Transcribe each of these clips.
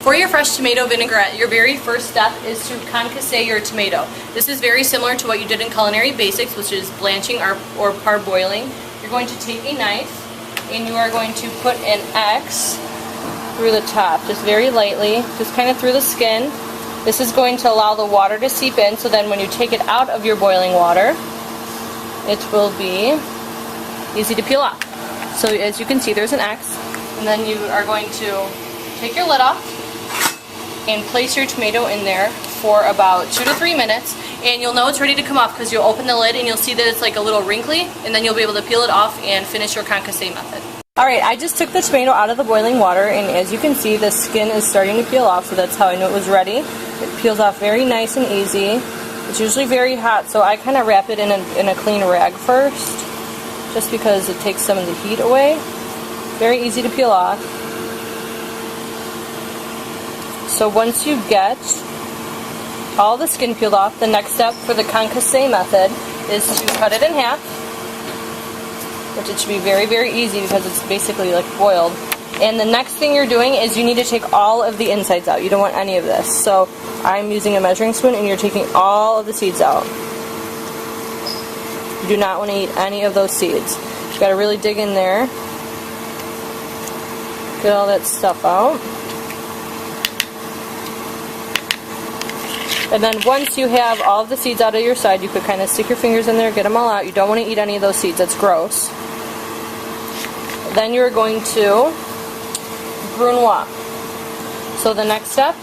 For your fresh tomato vinaigrette, your very first step is to concasse your tomato. This is very similar to what you did in Culinary Basics, which is blanching or parboiling. You're going to take a knife and you are going to put an X through the top, just very lightly, just kind of through the skin. This is going to allow the water to seep in, so then when you take it out of your boiling water, it will be easy to peel off. So as you can see, there's an X, and then you are going to take your lid off and place your tomato in there for about 2 to 3 minutes, and you'll know it's ready to come off because you'll open the lid and you'll see that it's like a little wrinkly, and then you'll be able to peel it off and finish your concasse method. Alright, I just took the tomato out of the boiling water, and as you can see, the skin is starting to peel off, so that's how I knew it was ready. It peels off very nice and easy. It's usually very hot, so I kind of wrap it in a clean rag first, just because it takes some of the heat away. Very easy to peel off. So once you get all the skin peeled off, the next step for the concasse method is to cut it in half, which it should be very, very easy because it's basically like boiled. And the next thing you're doing is you need to take all of the insides out. You don't want any of this. So I'm using a measuring spoon and you're taking all of the seeds out. You do not want to eat any of those seeds. You've got to really dig in there. Get all that stuff out. And then once you have all of the seeds out of your side, you could kind of stick your fingers in there, get them all out. You don't want to eat any of those seeds. That's gross. Then you're going to brunoise. So the next step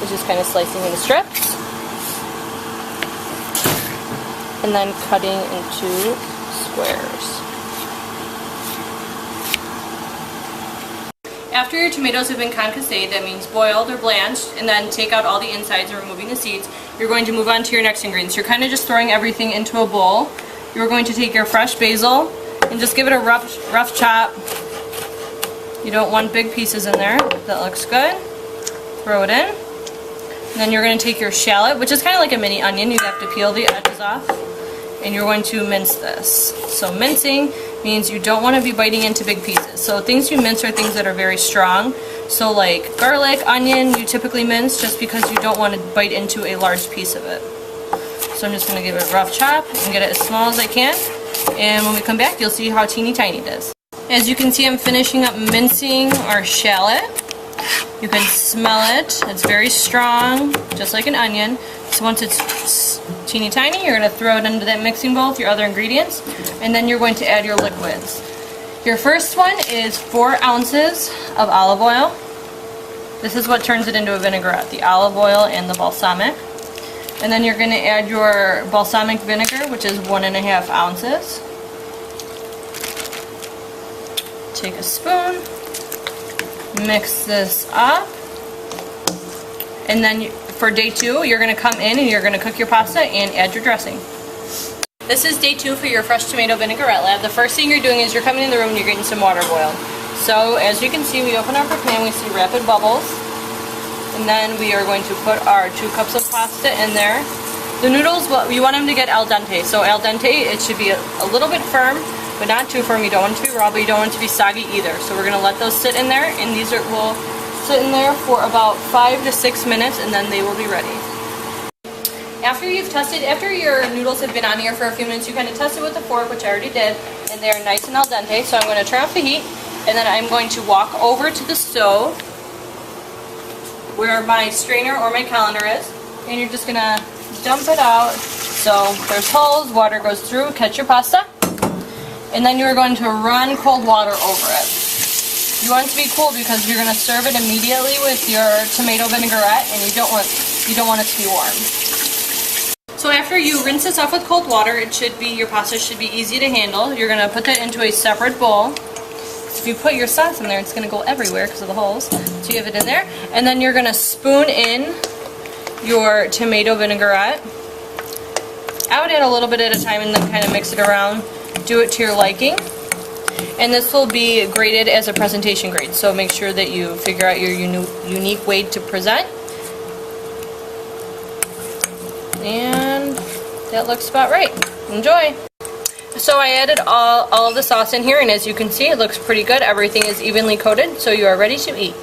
is just kind of slicing into strips and then cutting into squares. After your tomatoes have been concassed, that means boiled or blanched, and then take out all the insides and removing the seeds, you're going to move on to your next ingredients. You're kind of just throwing everything into a bowl. You're going to take your fresh basil and just give it a rough chop. You don't want big pieces in there. That looks good. Throw it in. And then you're going to take your shallot, which is kind of like a mini onion. You have to peel the edges off. And you're going to mince this. So mincing means you don't want to be biting into big pieces. So things you mince are things that are very strong. So like garlic, onion, you typically mince just because you don't want to bite into a large piece of it. So I'm just going to give it a rough chop and get it as small as I can. And when we come back, you'll see how teeny tiny it is. As you can see, I'm finishing up mincing our shallot. You can smell it. It's very strong, just like an onion. So once it's teeny tiny, you're going to throw it into that mixing bowl with your other ingredients, and then you're going to add your liquids. Your first one is 4 ounces of olive oil. This is what turns it into a vinaigrette, the olive oil and the balsamic. And then you're going to add your balsamic vinegar, which is 1.5 ounces. Take a spoon, mix this up, and then for day 2, you're going to come in and you're going to cook your pasta and add your dressing. This is day 2 for your fresh tomato vinaigrette lab. The first thing you're doing is you're coming in the room and you're getting some water boiled. So as you can see, we open up our pan, we see rapid bubbles, and then we are going to put our 2 cups of pasta in there. The noodles, well, you want them to get al dente. So al dente, it should be a little bit firm, but not too firm. You don't want it to be raw, but you don't want it to be soggy either. So we're going to let those sit in there, and these will sit in there for about 5 to 6 minutes, and then they will be ready. After your noodles have been on here for a few minutes, you kind of test it with a fork, which I already did, and they are nice and al dente. So I'm going to turn off the heat, and then I'm going to walk over to the stove where my strainer or my colander is, and you're just going to dump it out. So there's holes, water goes through, catch your pasta, and then you're going to run cold water over it. You want it to be cool because you're going to serve it immediately with your tomato vinaigrette, and you don't want it to be warm. So after you rinse this off with cold water, your pasta should be easy to handle. You're going to put that into a separate bowl. If you put your sauce in there, it's going to go everywhere because of the holes. So you have it in there, and then you're going to spoon in your tomato vinaigrette. I would add a little bit at a time and then kind of mix it around. Do it to your liking. And this will be graded as a presentation grade, so make sure that you figure out your unique way to present. And that looks about right. Enjoy! So I added all of the sauce in here, and as you can see, it looks pretty good. Everything is evenly coated, so you are ready to eat.